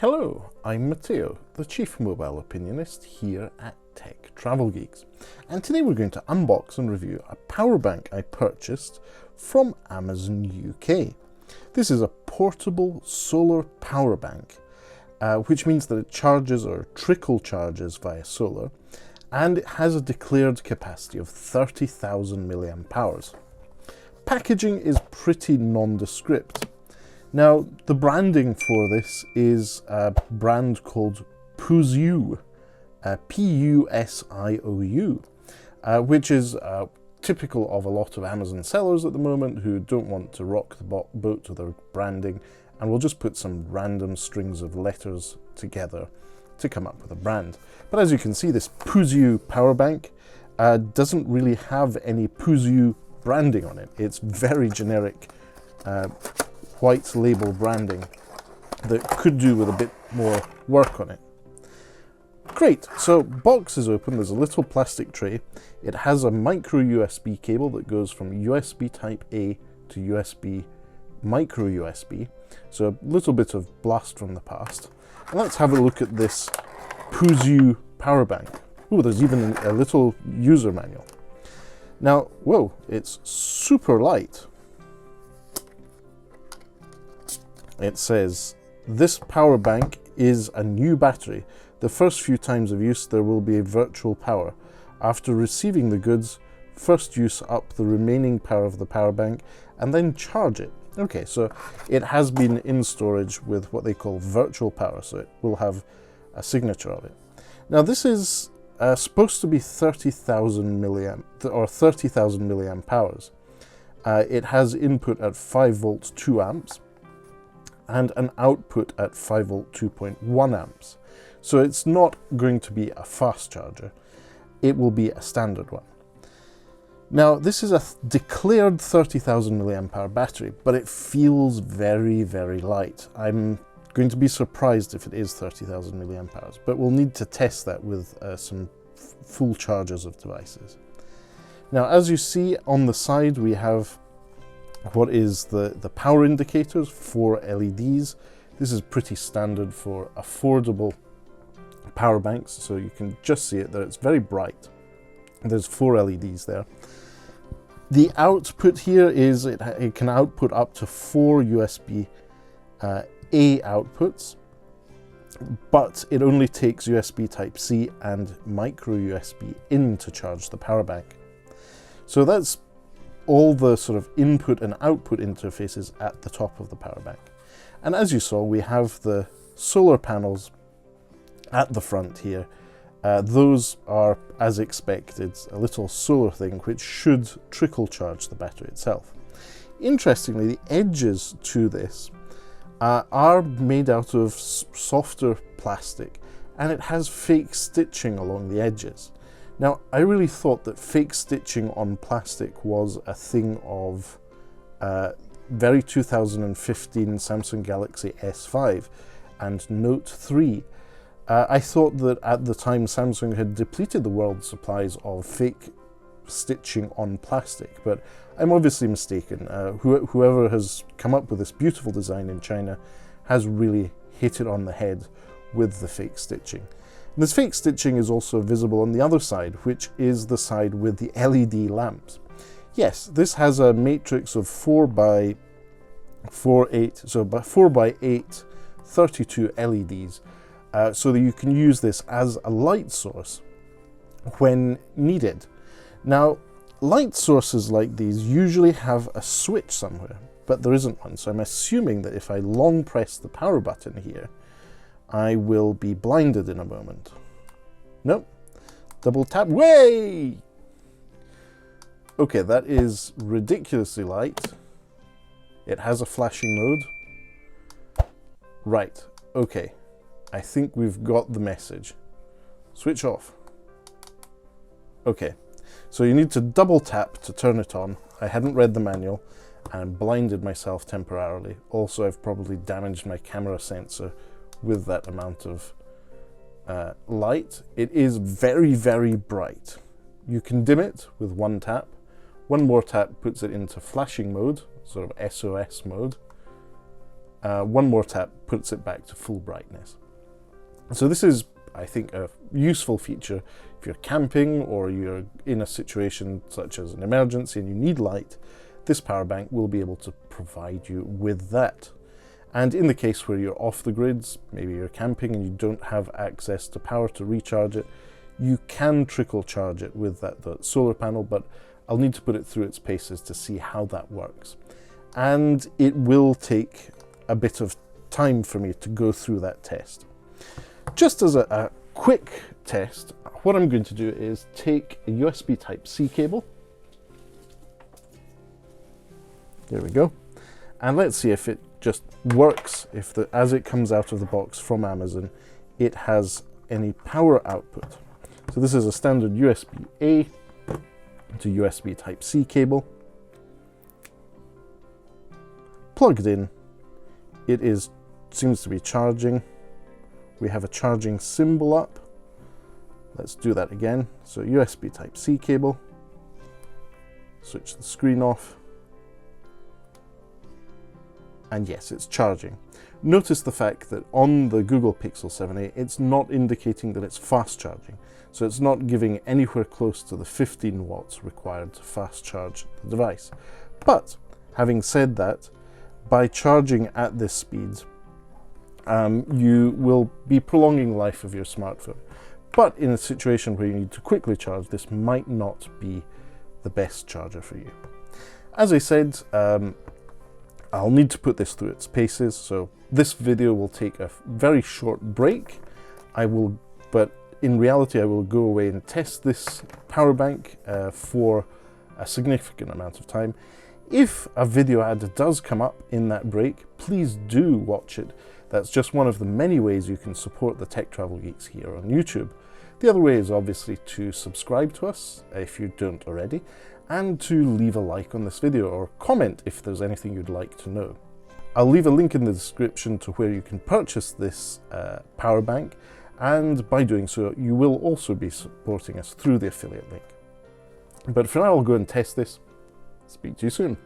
Hello, I'm Matteo, the Chief Mobile Opinionist here at Tech Travel Geeks, and today we're going to unbox and review a power bank I purchased from Amazon UK. This is a portable solar power bank, which means that it charges or trickle charges via solar, and it has a declared capacity of 30,000 milliamp hours. Packaging is pretty nondescript. Now, the branding for this is a brand called Pusiou, P-U-S-I-O-U, which is typical of a lot of Amazon sellers at the moment who don't want to rock the boat with their branding and will just put some random strings of letters together to come up with a brand. But as you can see, this Pusiou power bank doesn't really have any Pusiou branding on it. It's very generic white label branding that could do with a bit more work on it. Great, so box is open, there's a little plastic tray. It has a micro USB cable that goes from USB type A to USB micro USB, so a little bit of blast from the past. And let's have a look at this Pusiou power bank. Oh, there's even a little user manual. Now, whoa, it's super light. It says, this power bank is a new battery. The first few times of use there will be a virtual power. After receiving the goods, first use up the remaining power of the power bank and then charge it. Okay, so it has been in storage with what they call virtual power, so it will have a signature of it. Now this is supposed to be 30,000 milliamp or 30,000 milliamp hours. It has input at 5 volts 2 amps. And an output at 5 volt 2.1 amps. So it's not going to be a fast charger, it will be a standard one. Now this is a declared 30,000 milliamp hour battery, but it feels very, very light. I'm going to be surprised if it is 30,000 milliamp hours, but we'll need to test that with some full chargers of devices. Now as you see on the side we have what is the power indicators, 4 LEDs. This is pretty standard for affordable power banks, so you can just see it there, it's very bright. There's 4 LEDs there. The output here is it can output up to 4 USB A outputs, but it only takes USB type C and micro USB in to charge the power bank. So that's all the sort of input and output interfaces at the top of the power bank. And as you saw, we have the solar panels at the front here. Those are, as expected, a little solar thing which should trickle charge the battery itself. Interestingly, the edges to this are made out of softer plastic, and it has fake stitching along the edges. Now, I really thought that fake stitching on plastic was a thing of very 2015 Samsung Galaxy S5 and Note 3. I thought that at the time Samsung had depleted the world's supplies of fake stitching on plastic, but I'm obviously mistaken. Whoever has come up with this beautiful design in China has really hit it on the head with the fake stitching. And this fake stitching is also visible on the other side, which is the side with the LED lamps. Yes, this has a matrix of 4 by 8, 32 LEDs, so that you can use this as a light source when needed. Now, light sources like these usually have a switch somewhere, but there isn't one, so I'm assuming that if I long press the power button here, I will be blinded in a moment. Nope. Double tap. Way! Okay, that is ridiculously light. It has a flashing mode. Right. Okay. I think we've got the message. Switch off. Okay. So you need to double tap to turn it on. I hadn't read the manual and blinded myself temporarily. Also, I've probably damaged my camera sensor with that amount of light. It is very, very bright. You can dim it with one tap. One more tap puts it into flashing mode, sort of SOS mode. one more tap puts it back to full brightness. So this is, I think, a useful feature if you're camping or you're in a situation such as an emergency and you need light. This power bank will be able to provide you with that. And in the case where you're off the grids, maybe you're camping and you don't have access to power to recharge it, you can trickle charge it with that solar panel, but I'll need to put it through its paces to see how that works. And it will take a bit of time for me to go through that test. Just as a quick test, what I'm going to do is take a USB Type-C cable. There we go. And let's see if it just works, if as it comes out of the box from Amazon, it has any power output. So this is a standard USB-A to USB Type-C cable. Plugged in, it seems to be charging. We have a charging symbol up. Let's do that again. So USB Type-C cable, switch the screen off. And yes, it's charging. Notice the fact that on the Google Pixel 7a, it's not indicating that it's fast charging. So it's not giving anywhere close to the 15 watts required to fast charge the device. But having said that, by charging at this speed, you will be prolonging the life of your smartphone. But in a situation where you need to quickly charge, this might not be the best charger for you. As I said, I'll need to put this through its paces, so this video will take a very short break. But in reality, I will go away and test this power bank for a significant amount of time. If a video ad does come up in that break, please do watch it. That's just one of the many ways you can support the Tech Travel Geeks here on YouTube. The other way is obviously to subscribe to us if you don't already, and to leave a like on this video or comment if there's anything you'd like to know. I'll leave a link in the description to where you can purchase this power bank, and by doing so you will also be supporting us through the affiliate link. But for now, I'll go and test this. Speak to you soon.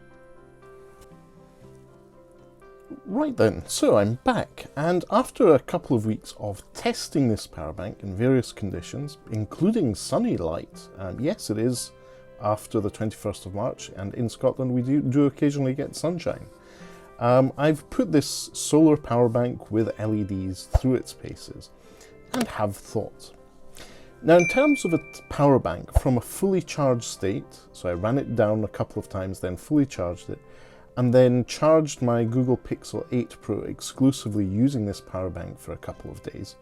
Right then, so I'm back, and after a couple of weeks of testing this power bank in various conditions, including sunny light, yes, it is after the 21st of March, and in Scotland we do occasionally get sunshine. I've put this solar power bank with LEDs through its paces and have thoughts. Now, in terms of a power bank from a fully charged state, so I ran it down a couple of times, then fully charged it, and then charged my Google Pixel 8 Pro exclusively using this power bank for a couple of days,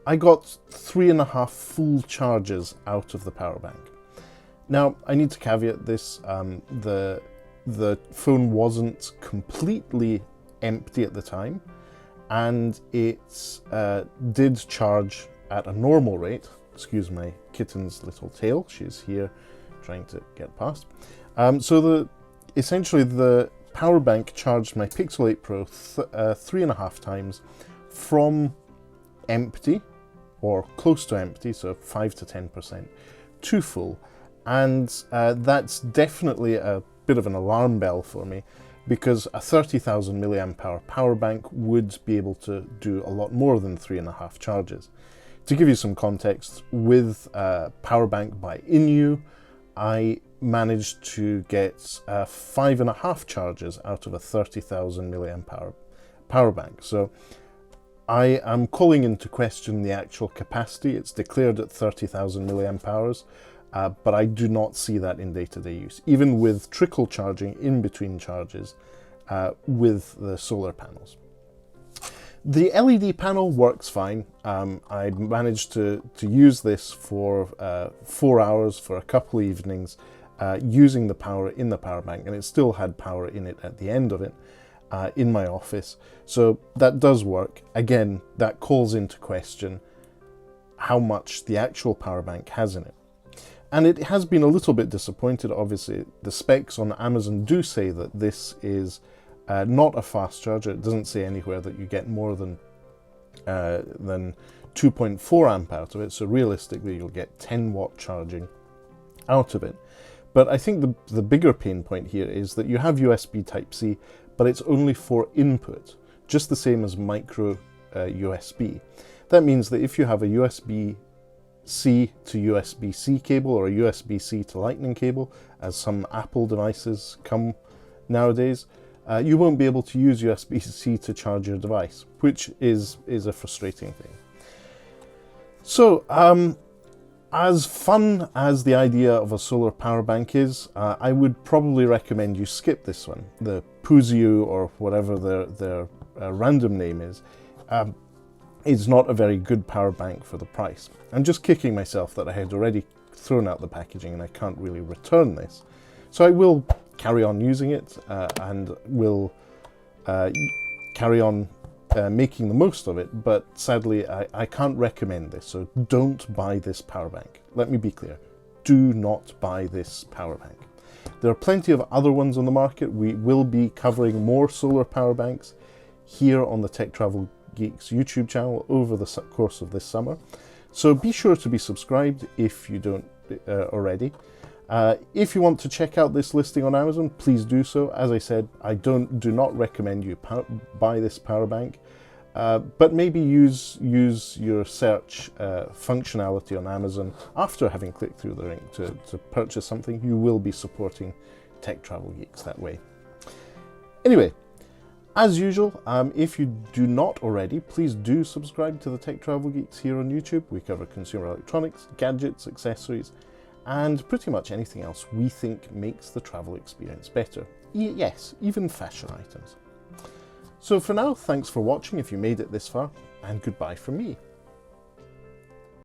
I got 3.5 full charges out of the power bank. Now, I need to caveat this, the phone wasn't completely empty at the time, and it did charge at a normal rate. Excuse my kitten's little tail, she's here trying to get past. Essentially the power bank charged my Pixel 8 Pro 3.5 times from empty, or close to empty, so 5 to 10%, to full. And that's definitely a bit of an alarm bell for me, because a 30,000 milliamp hour power bank would be able to do a lot more than 3.5 charges. To give you some context, with power bank by Inu, I managed to get 5.5 charges out of a 30,000 milliamp hour power bank. So I am calling into question the actual capacity. It's declared at 30,000 milliamp hours, but I do not see that in day-to-day use, even with trickle charging in between charges with the solar panels. The LED panel works fine. I managed to use this for 4 hours for a couple of evenings using the power in the power bank, and it still had power in it at the end of it in my office. So that does work. Again, that calls into question how much the actual power bank has in it. And it has been a little bit disappointed. Obviously, the specs on Amazon do say that this is not a fast charger. It doesn't say anywhere that you get more than 2.4 amp out of it. So realistically, you'll get 10 watt charging out of it. But I think the bigger pain point here is that you have USB Type-C, but it's only for input. just the same as micro USB. That means that if you have a USB-C to USB-C cable or a USB-C to Lightning cable, as some Apple devices come nowadays, you won't be able to use USB-C to charge your device, which is a frustrating thing. So, as fun as the idea of a solar power bank is, I would probably recommend you skip this one. The Pusiou, or whatever their random name is not a very good power bank for the price. I'm just kicking myself that I had already thrown out the packaging and I can't really return this. So I will carry on using it and will carry on making the most of it, but sadly I can't recommend this, so don't buy this power bank. Let me be clear, do not buy this power bank. There are plenty of other ones on the market. We will be covering more solar power banks here on the Tech Travel Geeks YouTube channel over the course of this summer, so be sure to be subscribed if you don't already. If you want to check out this listing on Amazon, please do so. As I said, I do not recommend you buy this power bank, but maybe use your search functionality on Amazon after having clicked through the link to purchase something. You will be supporting Tech Travel Geeks that way. Anyway, as usual, if you do not already, please do subscribe to the Tech Travel Geeks here on YouTube. We cover consumer electronics, gadgets, accessories, and pretty much anything else we think makes the travel experience better. Yes, even fashion items. So for now, thanks for watching if you made it this far, and goodbye from me.